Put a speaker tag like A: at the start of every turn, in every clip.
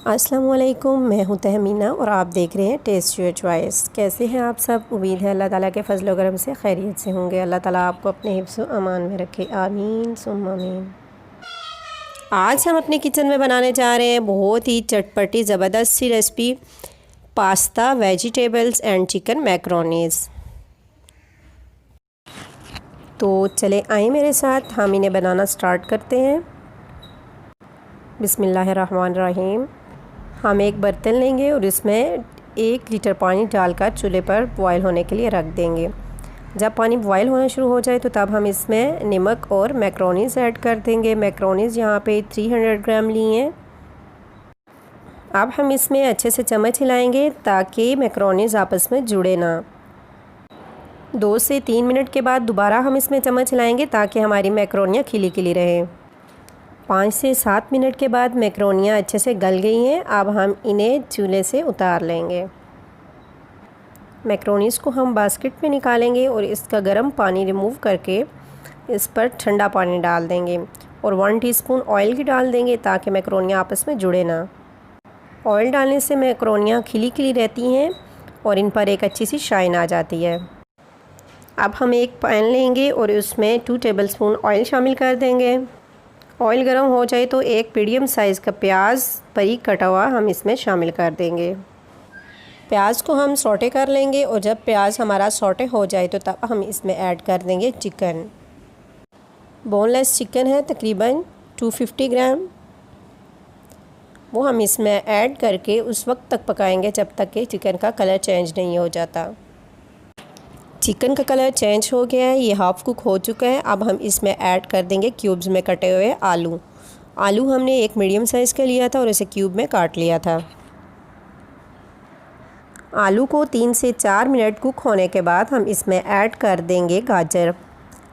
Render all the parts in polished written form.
A: अस्सलाम वालेकुम, मैं हूं तहमीना और आप देख रहे हैं टेस्ट योर चॉइस। कैसे हैं आप सब? उम्मीद है अल्लाह ताला के फजल व करम से खैरियत से होंगे। अल्लाह ताला आपको अपने हिफ्ज़ व अमान में रखे, आमीन सुम्मा आमीन। आज हम अपने किचन में बनाने जा रहे हैं बहुत ही चटपटी ज़बरदस्त सी recipe, pasta vegetables and chicken macaronis. तो चले आए मेरे साथ, हम इन्हें बनाना स्टार्ट करते हैं। बिस्मिल्लाहिर्रहमानिर्रहीम। हम एक बर्तन लेंगे और इसमें 1 लीटर पानी डालकर चूल्हे पर बॉयल होने के लिए रख देंगे। जब पानी बॉयल होना शुरू हो जाए तो तब हम इसमें नमक और मैक्रोनीज़ ऐड कर देंगे। मैक्रोनीज़ यहाँ पे 300 ग्राम ली हैं। अब हम इसमें अच्छे से चम्मच हिलाएंगे ताकि मैक्रोनीज़ आपस में जुड़े ना। 2 से 3 मिनट के बाद दोबारा हम इसमें चम्मच हिलाएंगे ताकि हमारी मैक्रोनियाँ खिली खिली रहें। 5 से 7 मिनट के बाद मैक्रोनियाँ अच्छे से गल गई हैं। अब हम इन्हें चूल्हे से उतार लेंगे। मैक्रोनीज़ को हम बास्केट में निकालेंगे और इसका गर्म पानी रिमूव करके इस पर ठंडा पानी डाल देंगे और 1 टीस्पून ऑयल की डाल देंगे ताकि मैक्रोनियाँ आपस में जुड़े ना। ऑयल डालने से मैक्रोनियाँ खिली खिली रहती हैं और इन पर एक अच्छी सी शाइन आ जाती है। अब हम एक पैन लेंगे और उसमें 2 टेबलस्पून ऑयल शामिल कर देंगे। ऑयल गर्म हो जाए तो एक मीडियम साइज़ का प्याज बारीक कटा हुआ हम इसमें शामिल कर देंगे। प्याज को हम सौटे कर लेंगे और जब प्याज हमारा सौटे हो जाए तो तब हम इसमें ऐड कर देंगे चिकन। बोनलेस चिकन है तकरीबन 250 ग्राम। वो हम इसमें ऐड करके उस वक्त तक पकाएंगे जब तक कि चिकन का कलर चेंज नहीं हो जाता। चिकन का कलर चेंज हो गया है, ये हाफ़ कुक हो चुका है। अब हम इसमें ऐड कर देंगे क्यूब्स में कटे हुए आलू। आलू हमने एक मीडियम साइज़ का लिया था और इसे क्यूब में काट लिया था। आलू को 3 से 4 मिनट कुक होने के बाद हम इसमें ऐड कर देंगे गाजर।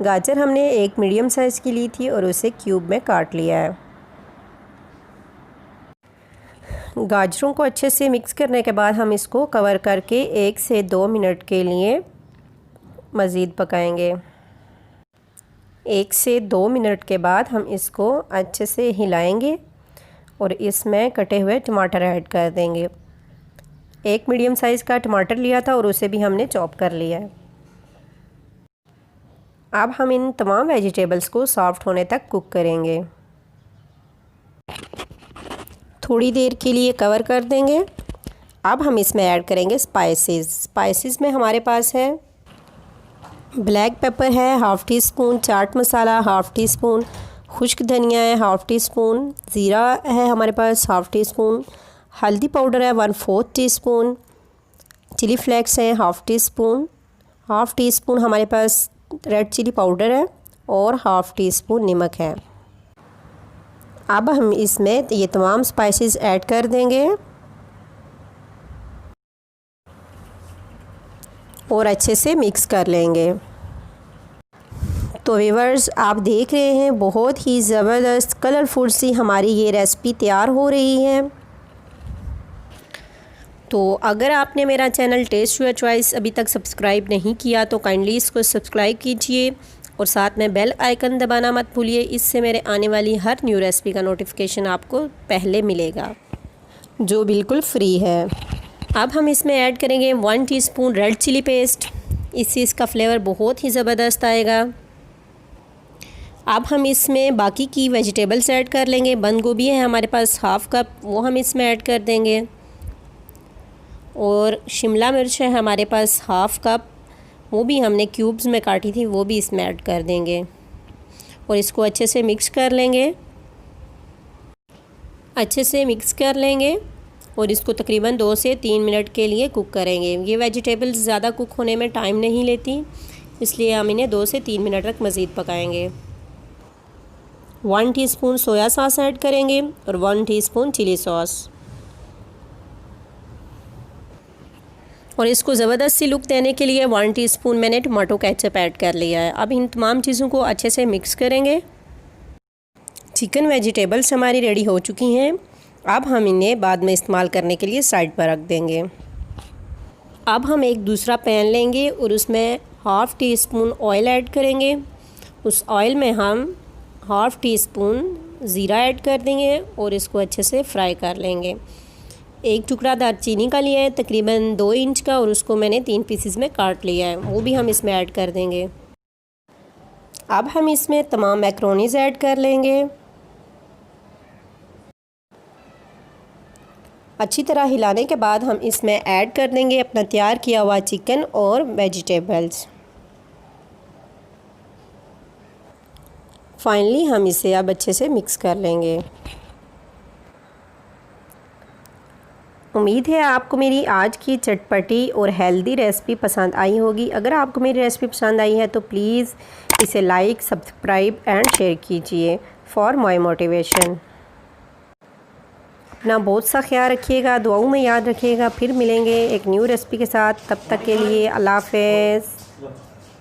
A: गाजर हमने एक मीडियम साइज़ की ली थी और उसे क्यूब में काट लिया है। गाजरों को अच्छे से मिक्स करने के बाद हम इसको कवर करके 1 से 2 मिनट के लिए मज़ीद पकाएंगे। 1 से 2 मिनट के बाद हम इसको अच्छे से हिलाएंगे और इसमें कटे हुए टमाटर ऐड कर देंगे। एक मीडियम साइज़ का टमाटर लिया था और उसे भी हमने चॉप कर लिया है। अब हम इन तमाम वेजिटेबल्स को सॉफ्ट होने तक कुक करेंगे। थोड़ी देर के लिए कवर कर देंगे। अब हम इसमें ऐड करेंगे स्पाइसेस में हमारे पास है ब्लैक पेपर है half tea spoon, chaat masala half tea spoon, खुश्क धनिया है हाफ़ टी स्पून, ज़ीरा है हमारे पास हाफ़ टी स्पून, हल्दी पाउडर है 1/4 टीस्पून, चिली फ्लेक्स है हाफ़ टी स्पून हमारे पास रेड चिली पाउडर है और हाफ़ टी स्पून नमक है। अब हम इसमें ये तमाम स्पाइसेस ऐड कर देंगे और अच्छे से मिक्स कर लेंगे। तो व्यूअर्स, आप देख रहे हैं बहुत ही ज़बरदस्त कलरफुल सी हमारी ये रेसिपी तैयार हो रही है। तो अगर आपने मेरा चैनल टेस्ट योर चॉइस अभी तक सब्सक्राइब नहीं किया तो काइंडली इसको सब्सक्राइब कीजिए और साथ में बेल आइकन दबाना मत भूलिए। इससे मेरे आने वाली हर न्यू रेसिपी का नोटिफिकेशन आपको पहले मिलेगा, जो बिल्कुल फ्री है। अब हम इसमें ऐड करेंगे 1 टीस्पून रेड चिली पेस्ट। इससे इसका फ्लेवर बहुत ही ज़बरदस्त आएगा। अब हम इसमें बाकी की वेजिटेबल्स ऐड कर लेंगे। बंद गोभी है हमारे पास हाफ़ कप, वो हम इसमें ऐड कर देंगे और शिमला मिर्च है हमारे पास हाफ़ कप, वो भी हमने क्यूब्स में काटी थी, वो भी इसमें ऐड कर देंगे और इसको अच्छे से मिक्स कर लेंगे और इसको तकरीबन 2 से 3 मिनट के लिए कुक करेंगे। ये वेजिटेबल्स ज़्यादा कुक होने में टाइम नहीं लेती, इसलिए हम इन्हें 2 से 3 मिनट तक मज़ीद पकाएंगे। 1 टीस्पून सोया सॉस ऐड करेंगे और 1 टीस्पून चिली सॉस और इसको ज़बरदस्त सी लुक देने के लिए 1 टीस्पून मैंने टमाटो केचप ऐड कर लिया है। अब इन तमाम चीज़ों को अच्छे से मिक्स करेंगे। चिकन वेजिटेबल्स हमारी रेडी हो चुकी हैं। अब हम इन्हें बाद में इस्तेमाल करने के लिए साइड पर रख देंगे। अब हम एक दूसरा पैन लेंगे और उसमें half tea spoon oil add करेंगे। उस ऑयल में हम हाफ़ टी स्पून ज़ीरा ऐड कर देंगे और इसको अच्छे से फ्राई कर लेंगे। एक टुकड़ा दालचीनी का लिया है तकरीबन 2 इंच का और उसको मैंने 3 पीसेस में काट लिया है, वो भी हम इसमें ऐड कर देंगे। अब हम इसमें तमाम मैक्रोनीज़ ऐड कर लेंगे। अच्छी तरह हिलाने के बाद हम इसमें ऐड कर देंगे अपना तैयार किया हुआ चिकन और वेजिटेबल्स। फाइनली हम इसे अब अच्छे से मिक्स कर लेंगे। उम्मीद है आपको मेरी आज की चटपटी और हेल्दी रेसिपी पसंद आई होगी। अगर आपको मेरी रेसिपी पसंद आई है तो प्लीज़ इसे लाइक, सब्सक्राइब एंड शेयर कीजिए फॉर माय मोटिवेशन। अपना बहुत सा ख्याल रखिएगा, दुआओं में याद रखिएगा। फिर मिलेंगे एक न्यू रेसिपी के साथ, तब तक के लिए अल्लाह हाफ़िज़।